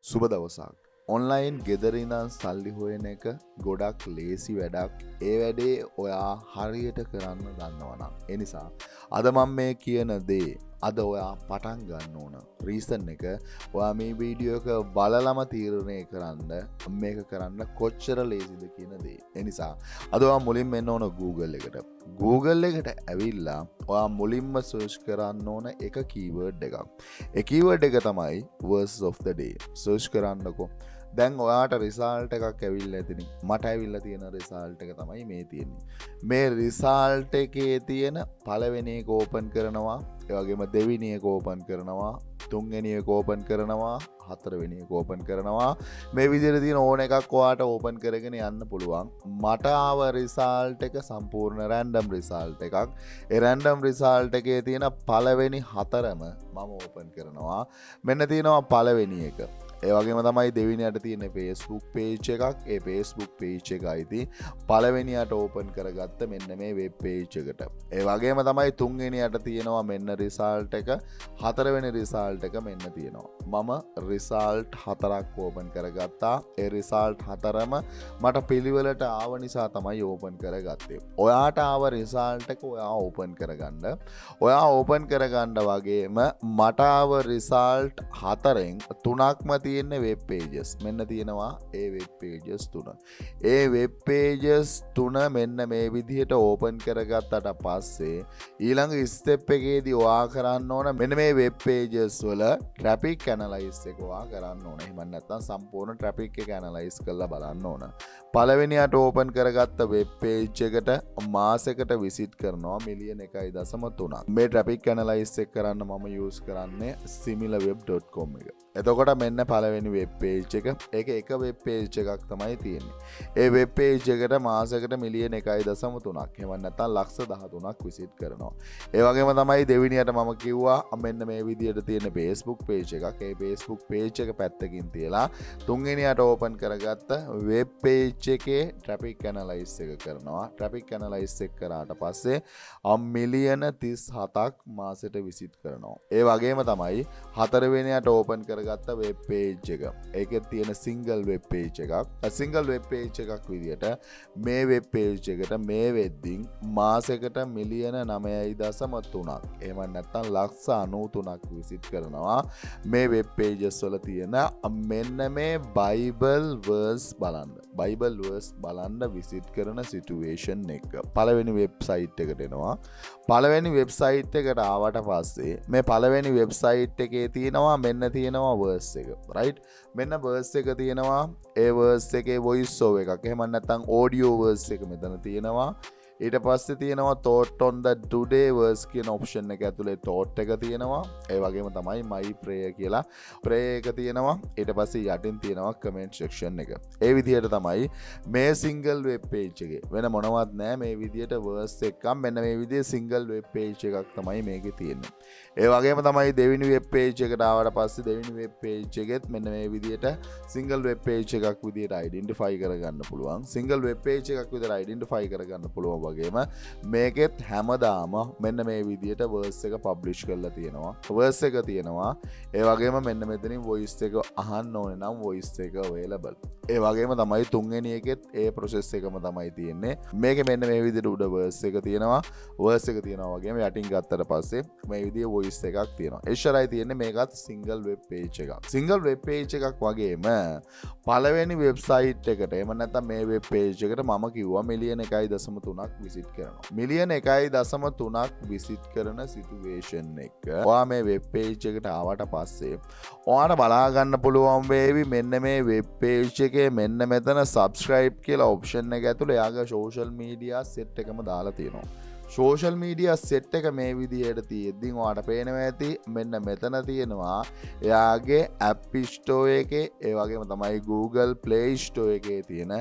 සුබ දවසක්. ඔන්ලයින් ගෙදර ඉඳන් සල්ලි හොයන එක ගොඩක් ලේසි වැඩක්. ඒ වැඩේ ඔයා හරියට කරන්න දන්නවනම්. ඒ නිසා අද මම මේ කියන දේ අද ඔයා පටන් ගන්න ඕන. රීසන් එක ඔයා මේ වීඩියෝ එක බලලම තීරණය කරන්න මේක කරන්න කොච්චර ලේසිද කියන දේ. ඒ නිසා අද ඔයා මුලින්ම එන්න ඕන Google එකට. Google එකට ඇවිල්ලා ඔයා මුලින්ම සර්ච් කරන්න ඕන එක කීවර්ඩ් එකක්. ඒ කීවර්ඩ් එක තමයි words of the day. Search කරන්නකෝ. දැන් ඔයාට රිසල්ට් එකක් ඇවිල්ලා ඇතිනි. මට ඇවිල්ලා තියෙන රිසල්ට් එක තමයි මේ තියෙන්නේ. මේ රිසල්ට් එකේ තියෙන පළවෙනි එක ඕපන් කරනවා, ඒ වගේම දෙවෙනි එක ඕපන් කරනවා, තුන්වෙනි එක ඕපන් කරනවා, හතරවෙනි එක ඕපන් කරනවා. මේ විදිහට තියෙන ඕන එකක් ඔයාට ඕපන් කරගෙන යන්න පුළුවන්. මට ආව රිසල්ට් එක සම්පූර්ණ රැන්ඩම් රිසල්ට් එකක්. ඒ රැන්ඩම් රිසල්ට් එකේ තියෙන පළවෙනි හතරම මම ඕපන් කරනවා. මෙන්න තියෙනවා පළවෙනි එක. ඒ වගේම තමයි දෙවෙනියට තියෙන Facebook page එකක්. ඒ Facebook page එක අයිති පළවෙනියට ඕපන් කරගත්ත මෙන්න මේ web page එකට. ඒ වගේම තමයි තුන්වෙනියට තියෙනවා මෙන්න result එක. හතරවෙනි result එක මෙන්න තියෙනවා. මම result හතරක් ඕපන් කරගත්තා. ඒ result හතරම මට පිළිවෙලට ආව නිසා තමයි ඕපන් කරගත්තේ. ඔයාට ආව result එක ඔයා ඕපන් කරගන්න. ඔයා ඕපන් කරගන්න වගේම මට ආව result හතරෙන් තුනක්ම තියෙන වෙබ් pages. මෙන්න තියෙනවා ඒ වෙබ් pages තුන. ඒ වෙබ් pages තුන මෙන්න මේ විදිහට ඕපන් කරගත්තට පස්සේ ඊළඟ ස්ටෙප් එකේදී ඔයා කරන්න ඕන මෙන්න මේ වෙබ් pages වල traffic analyze එක ඔයා කරන්න ඕන. එහෙම නැත්නම් සම්පූර්ණ traffic එක analyze කරලා බලන්න ඕන. පළවෙනියට ඕපන් කරගත්ත වෙබ් page එකට මාසෙකට visit කරනවා මිලියන 1.3ක්. මේ traffic analyze එක කරන්න මම use කරන්නේ similarweb.com එක. එතකොට මෙන්න පළවෙනි වෙබ් පේජ් එක. ඒක එක වෙබ් පේජ් එකක් තමයි තියෙන්නේ. ඒ වෙබ් පේජ් එකට මාසයකට මිලියන 1.3ක්. එහෙම නැත්නම් ලක්ෂ 13ක් විසිට් කරනවා. ඒ වගේම තමයි දෙවෙනියට මම කිව්වා මෙන්න මේ විදියට තියෙන Facebook page එකක්. ඒ Facebook page එක පැත්තකින් තියලා තුන්වෙනියට ඕපන් කරගත්ත වෙබ් page එකේ traffic analyze එක කරනවා. traffic analyze එක කරාට පස්සේ මිලියන 37ක් මාසෙට විසිට් කරනවා. ඒ වගේම තමයි හතරවෙනියට ඕපන් ගත්ත වෙබ් page එක. ඒකේ තියෙන single web page එකක්. single web page එකක් විදියට මේ වෙබ් page එකට මේ වෙද්දින් මාසයකට මිලියන 9.3ක්. එහෙම නැත්නම් ලක්ෂ 93ක් විසිට් කරනවා. මේ වෙබ් pages වල තියෙන මෙන්න මේ Bible verse බලන්න. Bible verse බලන්න විසිට් කරන situation එක. පළවෙනි වෙබ්සයිට් එකට එනවා. පළවෙනි වෙබ්සයිට් එකට ආවට පස්සේ මේ පළවෙනි වෙබ්සයිට් එකේ තියෙනවා මෙන්න තියෙනවා verse එක. right? මෙන්න verse එක තියෙනවා. ඒ verse එකේ voice over එකක්. එහෙම නැත්නම් audio verse එක මෙතන තියෙනවා. ඊට පස්සේ තියෙනවා thought on the today verse කියන option එක ඇතුලේ thought එක තියෙනවා. ඒ වගේම තමයි my prayer කියලා prayer එක තියෙනවා. ඊට පස්සේ යටින් තියෙනවා comment section එක. ඒ විදිහට තමයි මේ single web page එකේ වෙන මොනවත් නැහැ. මේ විදිහට verse එකක් මෙන්න මේ විදිහේ single web page එකක් තමයි මේකේ තියෙන්නේ. ඒ වගේම තමයි දෙවෙනි web page එකට ආවට පස්සේ දෙවෙනි web page එකෙත් මෙන්න මේ විදිහට single web page එකක් විදිහට identify කරගන්න පුළුවන්. single web page එකක් විදිහට identify කරගන්න පුළුවන්. වගේම මේකෙත් හැමදාම මෙන්න මේ විදිහට verse එක publish කරලා තියෙනවා. verse එක තියෙනවා. ඒ වගේම මෙන්න මෙතනින් voice එක අහන්න ඕනේ නම් voice එක available. ඒ වගේම තමයි තුන්වෙනි එකෙත් ඒ process එකම තමයි තියෙන්නේ. මේකේ මෙන්න මේ විදිහට උඩ verse එක තියෙනවා. verse එක තියෙනවා වගේම යටින් ගත්තට පස්සේ මේ විදිහේ voice එකක් තියෙනවා. එච්චරයි තියෙන්නේ. මේකත් single web page එකක්. single web page එකක් වගේම පළවෙනි website එකට එහෙම නැත්නම් මේ web page එකට මම කිව්වා මිලියන 1.3ක් විසිට් කරනවා. මිලියන 1.3ක් විසිට් කරන සිටුේෂන් එක. ඔයා මේ වෙබ් පේජ් එකට ආවට පස්සේ ඔයාට බලා ගන්න පුළුවන් වේවි මෙන්න මේ වෙබ් පේජ් එකේ මෙන්න මෙතන subscribe කියලා option එක ඇතුලේ එයාගේ social media set එකම දාලා තියෙනවා. social media set එක මේ විදිහට තියෙද්දි ඔයාට පේනවා ඇති මෙන්න මෙතන තියෙනවා එයාගේ app store එකේ ඒ වගේම තමයි Google Play Store එකේ තියෙන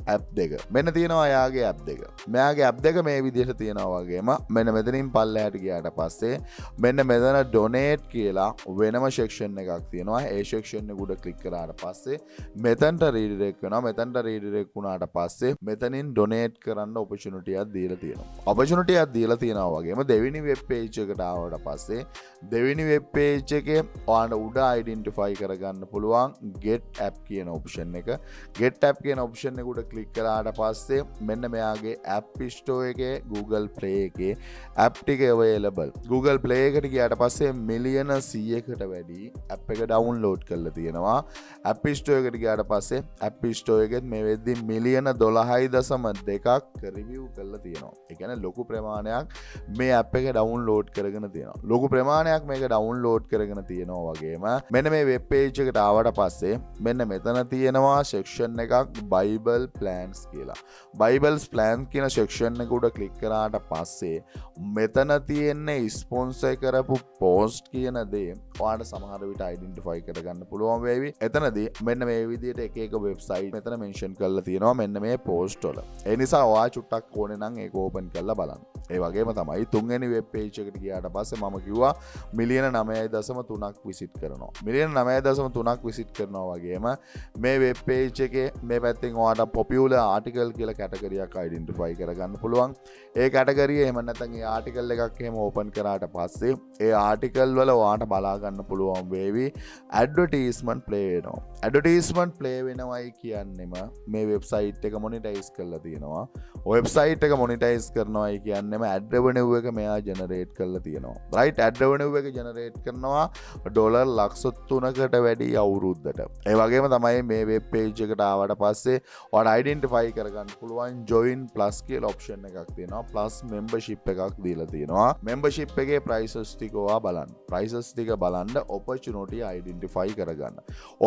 app දෙක. මෙන්න තියෙනවා එයාගේ app දෙක. මෙයාගේ app දෙක මේ විදිහට තියෙනවා වගේම මෙන්න මෙතනින් පල්ලෙහාට ගියාට පස්සේ මෙන්න මෙතන donate කියලා වෙනම section එකක් තියෙනවා. ඒ section එක උඩ click කරාට පස්සේ මෙතනට redirect වෙනවා. මෙතනට redirect වුණාට පස්සේ මෙතනින් donate කරන්න opportunity එකක් දීලා තියෙනවා. opportunity ටිකක් දීලා තියෙනවා වගේම දෙවෙනි වෙබ් පේජ් එකට ආවට පස්සේ දෙවෙනි වෙබ් පේජ් එකේ ඔයාලට උඩ අයිඩෙන්ටිෆයි කරගන්න පුළුවන් get app කියන ඔප්ෂන් එක. get app කියන ඔප්ෂන් එක උඩ ක්ලික් කරාට පස්සේ මෙන්න මෙයාගේ app store එකේ Google Play එකේ app ටික available. Google Play එකට ගියාට පස්සේ මිලියන 100කට වැඩි app එක download කරලා තියෙනවා. app store එකට ගියාට පස්සේ app store එකෙත් මේ වෙද්දි මිලියන 12.2ක් review කරලා තියෙනවා. ඒ කියන්නේ ලොකු ප්‍රමාණයක් මේ app එක download කරගෙන තියෙනවා. ලොකු ප්‍රමාණයක් මේක download කරගෙන තියෙනවා වගේම මෙන්න මේ වෙබ් පේජ් එකට ආවට පස්සේ මෙන්න මෙතන තියෙනවා section එකක් Bible plans කියලා. Bibles plan කියන section එක උඩ ක්ලික් කරාට පස්සේ මෙතන තියෙන්නේ ස්පොන්සර් කරපු post කියන දේ ඔයාලට සමහර විට identify කරගන්න පුළුවන් වේවි. එතනදී මෙන්න මේ විදිහට එක එක website මෙතන mention කරලා තියෙනවා මෙන්න මේ post වල. ඒ නිසා ඔයා චුට්ටක් ඕනේ නම් ඒක open කරලා බලන්න. ඒ වගේම තමයි තුන්වෙනි වෙබ් පේජ් එකට ගියාට පස්සේ මම කිව්වා මිලියන 9.3ක් විසිට් කරනවා. මිලියන 9.3ක් විසිට් කරනවා වගේම මේ වෙබ් පේජ් එකේ මේ පැත්තෙන් ඔයාලට popular article කියලා කැටගරියක් identify කරගන්න පුළුවන්. ඒ කැටගරිය එහෙම නැත්නම් ඒ ආටිකල් එකක් එහෙම ඕපන් කරාට පස්සේ ඒ ආටිකල් වල ඔයාලට බලා ගන්න පුළුවන් වේවි ඇඩ්වර්ටයිස්මන්ට් ප්ලේ වෙනවා. ඇඩ්වර්ටයිස්මන්ට් ප්ලේ වෙනවයි කියන්නෙම මේ වෙබ්සයිට් එක මොනිටයිස් කරලා තියෙනවා. වෙබ්සයිට් එක මොනිටයිස් කරනවායි කියන්නෙම ඇඩ් රෙවෙනියු එක මෙයා ජෙනරේට් කරලා තියෙනවා. රයිට් ඇඩ් රෙවෙනියු එක ජෙනරේට් කරනවා ඩොලර් ලක්ෂ 3කට වැඩි අවුරුද්දට. ඒ වගේම තමයි මේ වෙබ් පේජ් එකට ආවට පස්සේ ඔයාලට අයිඩෙන්ටිෆයි කරගන්න පුළුවන් join plus කියලා ඔප්ෂන් එකක් තියෙනවා. plus membership එකක් දීලා තියෙනවා. membership එකේ prices ටික ඔයා බලන්න. prices ටික බලන්න opportunity identify කරගන්න.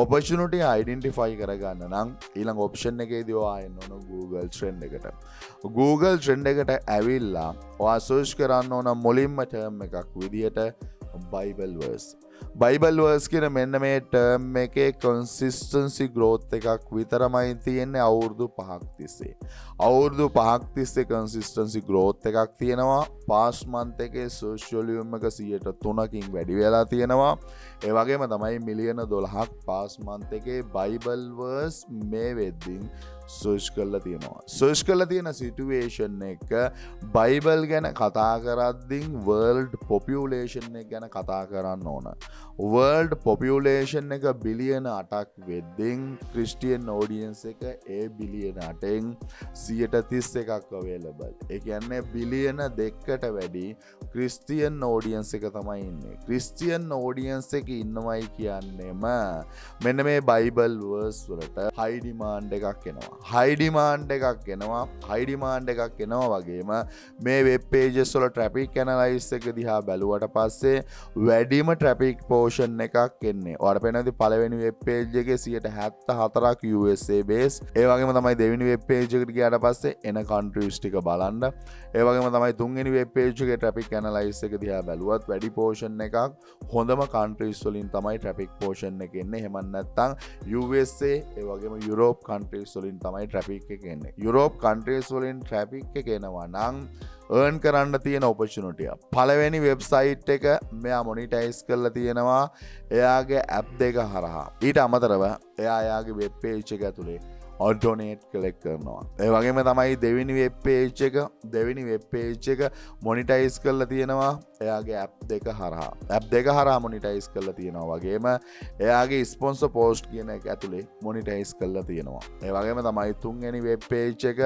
opportunity identify කරගන්න නම් ඊළඟ ඔප්ෂන් එකේදී ඔයා එන්න ඕන Google trend එකට. Google trend එකට ඇවිල්ලා ඔයා search කරන්න ඕන මුලින්ම term එකක් විදියට Bible verse. Bible verse කියන මෙන්න මේ term එකේ consistency growth එකක් විතරමයි තියෙන්නේ අවුරුදු 5ක් තිස්සේ. අවුරුදු 5ක් තිස්සේ consistency growth එකක් තියෙනවා. past month එකේ search volume එක 103කින් වැඩි වෙලා තියෙනවා. ඒ වගේම තමයි මිලියන 12ක් past month එකේ Bible verse මේ වෙද්දින් සර්ච් කරලා තියෙනවා. සර්ච් කරලා තියෙන සිටුේෂන් එක බයිබල් ගැන කතා කරද්දී world population එක ගැන කතා කරන්න ඕන. world population එක බිලියන 8ක් වෙද්දී ක්‍රිස්ටියන් audience එක ඒ බිලියන 8න් 131ක් available. ඒ කියන්නේ බිලියන 2කට වැඩි ක්‍රිස්ටියන් audience එක තමයි ඉන්නේ. ක්‍රිස්ටියන් audience එක ඉන්නවයි කියන්නේම මෙන්න මේ බයිබල් verse වලට high demand එකක් එනවා. high demand එකක් එනවා. high demand එකක් එනවා වගේම මේ web pages වල traffic analysis එක දිහා බැලුවට පස්සේ වැඩිම traffic portion එකක් එන්නේ. ඔයාලට පේනවාද පළවෙනි web page එකේ 74ක් USA base. ඒ වගේම තමයි දෙවෙනි web page එකට ගියාට පස්සේ එන countries ටික බලන්න. ඒ වගේම තමයි තුන්වෙනි web page එකේ traffic analysis එක දිහා බැලුවත් වැඩි portion එකක් හොඳම countries වලින් තමයි traffic portion එක එන්නේ. එහෙම නැත්නම් USA ඒ වගේම Europe countries වලින් තමයි traffic එක එන්නේ. Europe countries වලින් traffic එක එනවා නම් earn කරන්න තියෙන opportunity. පළවෙනි website එක මෙයා monetize කරලා තියෙනවා එයාගේ app දෙක හරහා. ඊට අමතරව එයාගේ web page එක ඇතුලේ donate collect කරනවා. ඒ වගේම තමයි දෙවෙනි web page එක monetize කරලා තියෙනවා එයාගේ app දෙක හරහා. app දෙක හරහා monetize කරලා තියෙනවා වගේම එයාගේ sponsor post කියන එක ඇතුලේ monetize කරලා තියෙනවා. ඒ වගේම තමයි තුන්වෙනි web page එක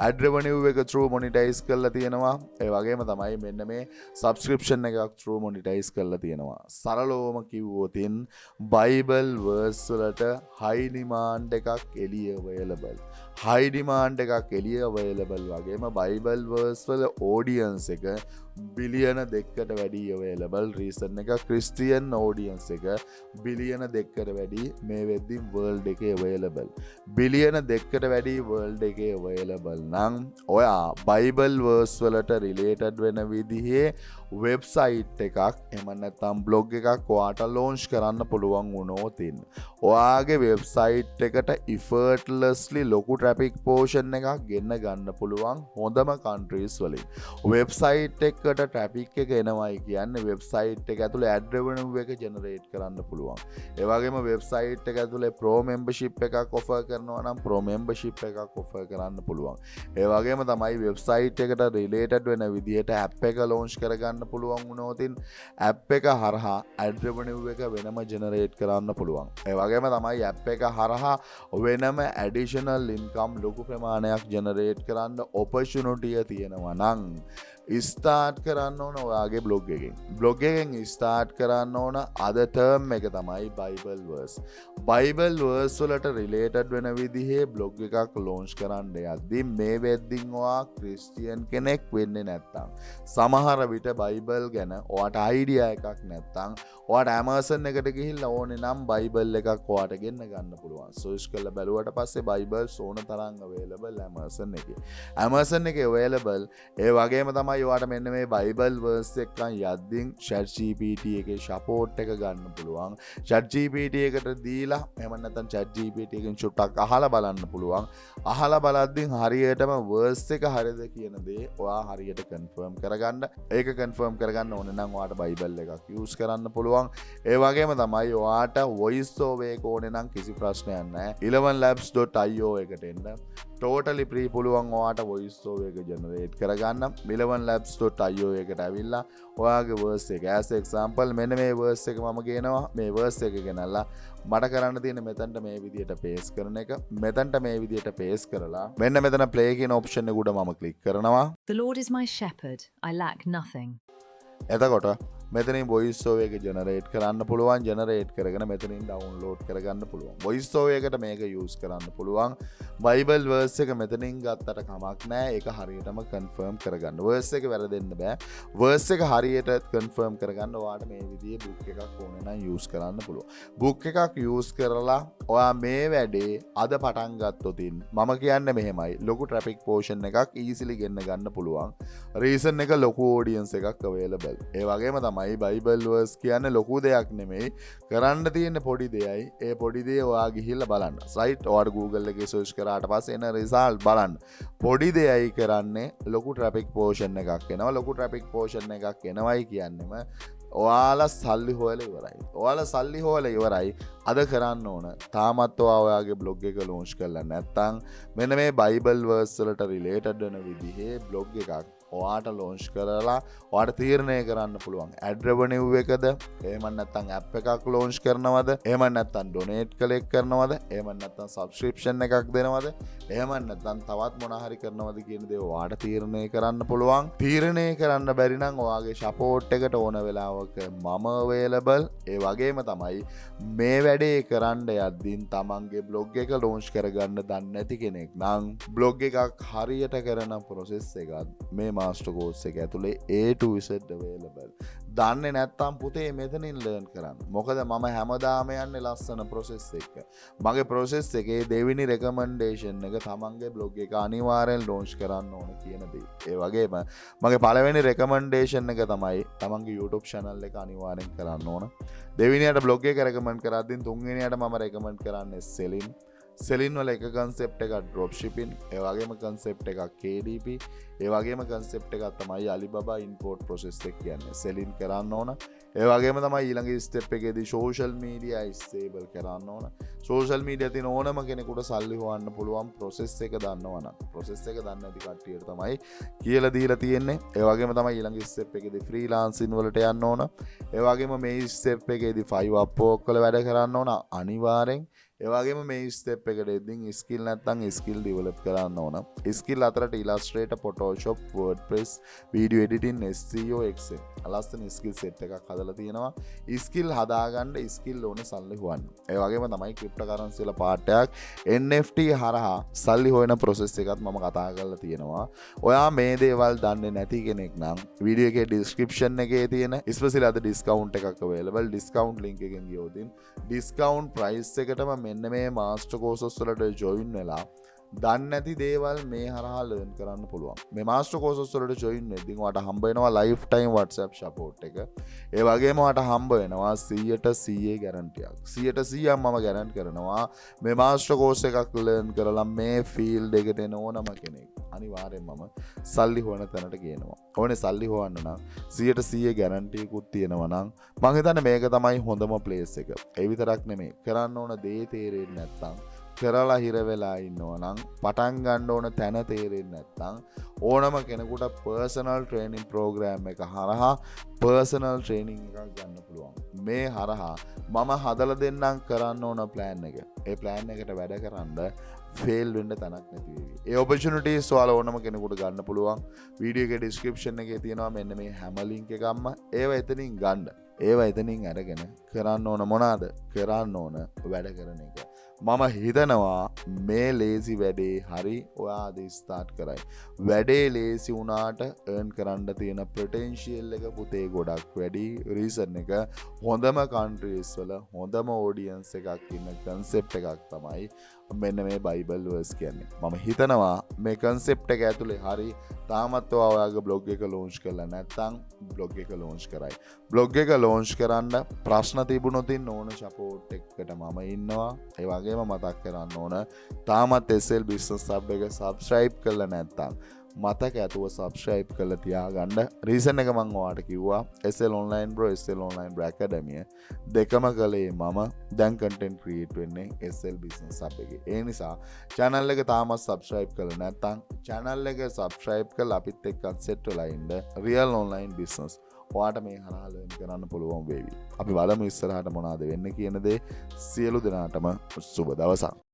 ad revenue එක through monetize කරලා තියෙනවා. ඒ වගේම තමයි මෙන්න මේ subscription එකක් through monetize කරලා තියෙනවා. සරලවම කිව්වොතින් Bible verse වලට high demand එකක් එළිය available. high demand එකක් එළිය available වගේම Bible verse වල audience එක බිලියන 2කට වැඩි available. reason එක Christian audience එක බිලියන 2කට වැඩි මේ වෙද්දි world එකේ available. බිලියන 2කට වැඩි world එකේ available නම් ඔයා Bible verse වලට related වෙන විදිහේ website එකක් එහෙම නැත්නම් blog එකක් ඔයාට launch කරන්න පුළුවන් වුණොත් ඔයාගේ website එකට effortless effortlessly ලොකු traffic portion එකක් ගෙන්න ගන්න පුළුවන් හොඳම countries වලින්. වෙබ්සයිට් එකට traffic එක එනවයි කියන්නේ වෙබ්සයිට් එක ඇතුලේ ad revenue එක generate කරන්න පුළුවන්. ඒ වගේම වෙබ්සයිට් එක ඇතුලේ pro membership එකක් offer කරනවා නම් pro membership එකක් offer කරන්න පුළුවන්. ඒ වගේම තමයි වෙබ්සයිට් එකට related වෙන විදිහට app එක launch කරගන්න පුළුවන් වුණොතින් app එක හරහා ad revenue එක වෙනම generate කරන්න පුළුවන්. ඒ වගේම තමයි app එක හරහා වෙනම additional income ලොකු ප්‍රමාණයක් generate කරන්න opportunity තියෙනවා නම් ස්ටාර්ට් කරන්න ඕන ඔයාගේ බ්ලොග් එකෙන්. බ්ලොග් එකෙන් ස්ටාර්ට් කරන්න ඕන අද ටර්ම් එක තමයි බයිබල් වර්ස්. බයිබල් වර්ස් වලට රිලේටඩ් වෙන විදිහේ බ්ලොග් එකක් ලොන්ච් කරන්න යද්දී මේ වෙද්දින් ඔයා ක්‍රිස්ටියන් කෙනෙක් වෙන්නේ නැත්තම් සමහර විට බයිබල් ගැන ඔයාට අයිඩියා එකක් නැත්තම් ඔයාට Amazon එකට ගිහිල්ලා ඕනේ නම් බයිබල් එකක් ඔයාට ගෙන්න ගන්න පුළුවන්. සර්ච් කරලා බැලුවට පස්සේ බයිබල්ස් ඕන තරම් available Amazon එකේ. Amazon එකේ available ඒ වගේම තමයි ඔයාට මෙන්න මේ බයිබල් වර්ස් එක්කන් යද්දින් ChatGPT එකේ සපෝට් එක ගන්න පුළුවන්. ChatGPT එකට දීලා එහෙම නැත්නම් ChatGPT එකෙන් චුට්ටක් අහලා බලන්න පුළුවන්. අහලා බලද්දී හරියටම වර්ස් එක හරියද කියන දේ ඔයා හරියට කන්ෆර්ම් කරගන්න. ඒක කන්ෆර්ම් කරගන්න ඕනේ නම් ඔයාට බයිබල් එකක් යූස් කරන්න පුළුවන්. ඒ වගේම තමයි ඔයාට voice over එක ඕනේ නම් කිසි ප්‍රශ්නයක් නැහැ. 11labs.io එකට එන්න. totally free පුළුවන් ඔයාට voice over එක generate කරගන්න. 11labs.io එකට ඇවිල්ලා ඔයාගේ verse එක as example මෙන්න මේ verse එක මම කියනවා. මේ verse එක ගෙනල්ලා මට කරන්න තියෙන මෙතනට මේ විදියට paste කරන එක. මෙතනට මේ විදියට paste කරලා මෙන්න මෙතන play කියන option එක උඩ මම click කරනවා. The Lord is my shepherd, I lack nothing. එතකොට මෙතනින් voice over එක generate කරන්න පුළුවන්. generate කරගෙන මෙතනින් download කරගන්න පුළුවන්. voice over එකට මේක use කරන්න පුළුවන්. Bible verse එක මෙතනින් ගත්තට කමක් නැහැ. ඒක හරියටම confirm කරගන්න. verse එක වැරදෙන්න බෑ. verse එක හරියට confirm කරගන්න ඔයාට මේ විදිහේ book එකක් ඕනේ නම් use කරන්න පුළුවන්. book එකක් use කරලා ඔයා මේ වැඩේ අද පටන් ගත්තොතින් මම කියන්නේ මෙහෙමයි. ලොකු traffic portion එකක් easily ගෙන්න ගන්න පුළුවන්. reason එක ලොකු audience එකක් available. ඒ වගේම තමයි බයිබල් වර්ස් කියන්නේ ලොකු දෙයක් නෙමෙයි. කරන්න තියෙන පොඩි දෙයයි. ඒ පොඩි දේ ඔයා ගිහිල්ලා බලන්න. right ඔයාට Google එකේ search කරාට පස්සේ එන result බලන්න. පොඩි දෙයයි කරන්නේ ලොකු traffic portion එකක් එනවා. ලොකු traffic portion එකක් එනවයි කියන්නේම ඔයාලා සල්ලි හොයලා ඉවරයි. ඔයාලා සල්ලි හොයලා ඉවරයි. අද කරන්න ඕන තාමත් ඔයාගේ බ්ලොග් එක launch කරලා නැත්නම් මෙන්න මේ බයිබල් වර්ස් වලට related වෙන විදිහේ බ්ලොග් එකක් ඔයාට launch කරලා ඔයාට තීරණය කරන්න පුළුවන්. ad revenue එකද එහෙම නැත්නම් app එකක් launch කරනවද එහෙම නැත්නම් donate collect කරනවද එහෙම නැත්නම් subscription එකක් දෙනවද එහෙම නැත්නම් තවත් මොන හරි කරනවද කියන දේ ඔයාට තීරණය කරන්න පුළුවන්. තීරණය කරන්න බැරි නම් ඔයාගේ support එකට ඕන වෙලාවක මම available. ඒ වගේම තමයි මේ වැඩේ කරන්න යද්දී තමන්ගේ බ්ලොග් එක launch කරගන්න දන්නේ නැති කෙනෙක් නම් බ්ලොග් එකක් හරියට කරන process එකක් මේ master course එක ඇතුලේ A to Z available. දන්නේ නැත්තම් පුතේ මෙතනින් learn කරන්න. මොකද මම හැමදාම යන්නේ ලස්සන process එක. මගේ process එකේ දෙවෙනි recommendation එක තමන්ගේ blog එක අනිවාර්යෙන් launch කරන්න ඕන කියන දේ. ඒ වගේම මගේ පළවෙනි recommendation එක තමයි තමන්ගේ YouTube channel එක අනිවාර්යෙන් කරන්න ඕන. දෙවෙනියට blog එක recommend කරද්දී තුන්වෙනියට මම recommend කරන්නේ selling වල එක concept එකක් drop shipping, ඒ වගේම concept එකක් KDP, ඒ වගේම concept එකක් තමයි Alibaba import process එක කියන්නේ. selling කරන්න ඕන. ඒ වගේම තමයි ඊළඟ step එකේදී social media stable කරන්න ඕන. social media තියෙන ඕනම කෙනෙකුට සල්ලි හොයන්න පුළුවන් process එක දන්නවනම්. process එක දන්නේ නැති කට්ටියට තමයි කියලා දීලා තියෙන්නේ. ඒ වගේම තමයි ඊළඟ step එකේදී freelancing වලට යන්න ඕන. ඒ වගේම මේ step එකේදී 5 Upwork වල වැඩ කරන්න ඕන අනිවාර්යෙන්. ඒවගේම මේ ස්ටෙප් එකට එද්දින් ස්කිල් නැත්නම් ස්කිල් ඩෙවලොප් කරන්න ඕන. ස්කිල් අතරට Illustrator, Photoshop, WordPress, video editing, SEO, Excel. ලස්සන ස්කිල් සෙට් එකක් හදලා තියෙනවා. ස්කිල් හදාගන්න ස්කිල් ඕනේ සල්ලි හොයන්න. ඒ වගේම තමයි cryptocurrency වල පාර්ට් එකක් NFT හරහා සල්ලි හොයන process එකත් මම කතා කරලා තියෙනවා. ඔයා මේ දේවල් දන්නේ නැති කෙනෙක් නම් වීඩියෝ එකේ description එකේ තියෙන ස්පෙෂල් අද discount එකක් available. discount link එකෙන් ගියොත් discount price එකටම මෙන්න මේ master courses වලට join වෙලා දන්න නැති දේවල් මේ හරහා ලර්න් කරන්න පුළුවන්. මේ මාස්ටර් කෝසස් වලට ජොයින් වෙද්දී වට හම්බ වෙනවා ලයිෆ් ටයිම් WhatsApp සපෝට් එක. ඒ වගේම වට හම්බ වෙනවා 100% ගැරන්ටියක්. 100%ක් මම ගැරන්ටි කරනවා මේ මාස්ටර් කෝස් එකක් ලර්න් කරලා මේ ෆීල්ඩ් එකට එන ඕනම කෙනෙක් අනිවාර්යෙන් මම සල්ලි හොයන තැනට ගේනවා. ඕනේ සල්ලි හොයන්න නම් 100% ගැරන්ටියකුත් තියෙනවා නම් මම හිතන්නේ මේක තමයි හොඳම ප්ලේස් එක. ඒ විතරක් නෙමෙයි කරන්න ඕන දේ තේරෙන්නේ නැත්නම් කරලා හිර වෙලා ඉන්නවා නම් පටන් ගන්න ඕන තැන තේරෙන්නේ නැත්නම් ඕනම කෙනෙකුට පර්සනල් ට්‍රේනින් ප්‍රෝග්‍රෑම් එක හරහා පර්සනල් ට්‍රේනින් එකක් ගන්න පුළුවන්. මේ හරහා මම හදලා දෙන්නම් කරන්න ඕන ප්ලෑන් එක. ඒ ප්ලෑන් එකට වැඩ කරන්න ෆේල් වෙන්න තැනක් නැති වෙවි. ඒ ඔපචුනිටිස් ඔයාලා ඕනම කෙනෙකුට ගන්න පුළුවන්. වීඩියෝ එකේ ඩිස්ක්‍රිප්ෂන් එකේ තියෙනවා මෙන්න මේ හැම ලින්ක් එකක්ම. ඒවා එතනින් ගන්න. ඒවා එතනින් අරගෙන කරන්න ඕන මොනවාද? කරන්න ඕන වැඩ කරන එක. මම හිතනවා මේ ලේසි වැඩේ හරි ඔයා අද ස්ටාර්ට් කරයි. වැඩේ ලේසි වුණාට earn කරන්න තියෙන potential එක පුතේ ගොඩක් වැඩි. රීසන් එක හොඳම countries වල හොඳම audience එකක් ඉන්න concept එකක් තමයි මෙන්න මේ බයිබල් වර්ස් කියන්නේ. මම හිතනවා මේ concept එක ඇතුලේ හරි තාමත් ඔයාගේ blog එක launch කරලා නැත්නම් blog එක launch කරයි. blog එක launch කරන්න ප්‍රශ්න තිබුණොත් ඕන support එකකට මම ඉන්නවා. ඒ වගේම මතක් කරන්න ඕන තාමත් SL business hub එක subscribe කරලා නැත්නම් මතක ඇතුව subscribe කරලා තියාගන්න. රීසන් එක මම ඔයාලට කිව්වා SL online bro SL online bro academy දෙකම කලේ මම දැන් content create වෙන්නේ SL business hub එකේ. ඒ නිසා channel එක තාමත් subscribe කරලා නැත්නම් channel එක subscribe කරලා අපිත් එක්ක set වෙලා ඉන්න real online business ඔයාට මේ හරහා learn කරන්න පුළුවන් වේවි. අපි බලමු ඉස්සරහට මොනවද වෙන්නේ කියන දේ. සියලු දෙනාටම සුබ දවසක්.